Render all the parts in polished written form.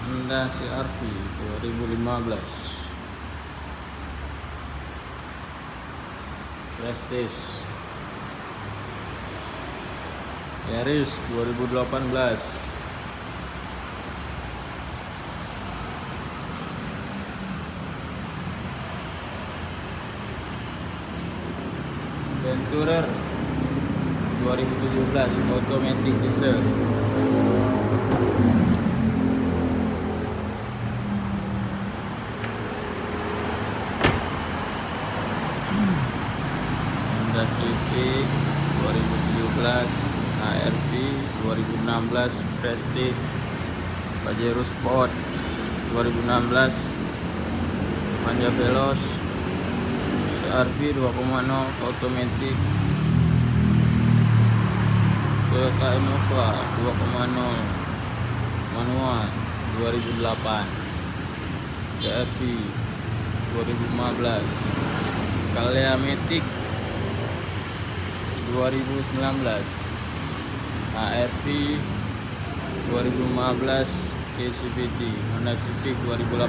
Honda CR-V 2015. Prestige. Yaris 2018. Venturer 2017 automatic diesel. Honda Civic 2017, ARV 2016, Prestige, Pajero Sport 2016, Manja Veloz, CR-V 2.0 automatic, Toyota Innova 2.0 manual 2008, CR-V 2015, Calea Matic 2019, ARV 2015, KCVT, Honda Civic 2018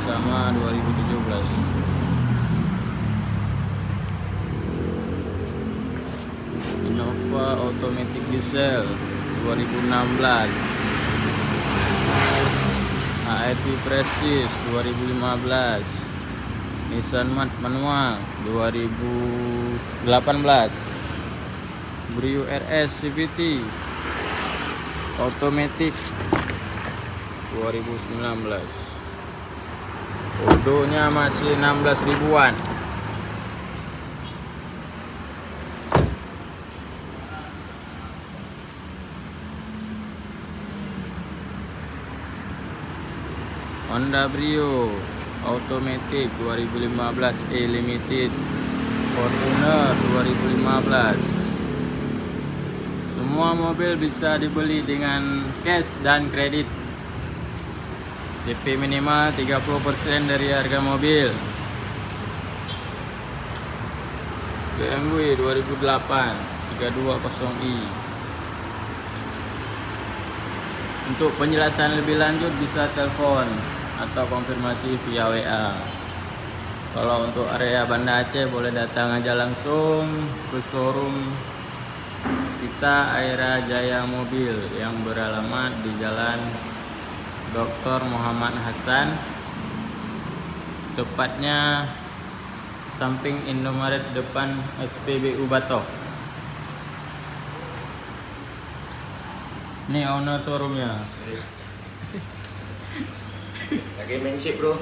sama 2017. Innova automatic diesel 2016, ARV Prestige 2015, Nissan Mat manual 2018, Brio RS CVT automatic 2019. Odonya masih 16 ribuan. Honda Brio automatic 2015 E Limited, Fortuner 2015. Semua mobil bisa dibeli dengan cash dan kredit. DP minimal 30% dari harga mobil. BMW 2008 320i. Untuk penjelasan lebih lanjut bisa telepon atau konfirmasi via WA. Kalau untuk area Banda Aceh boleh datang aja langsung ke showroom kita Aira Jaya Mobil yang beralamat di Jalan Dr. Muhammad Hasan, tepatnya samping Indomaret depan SPBU Batok. Ini owner showroomnya. Lagi main shape bro.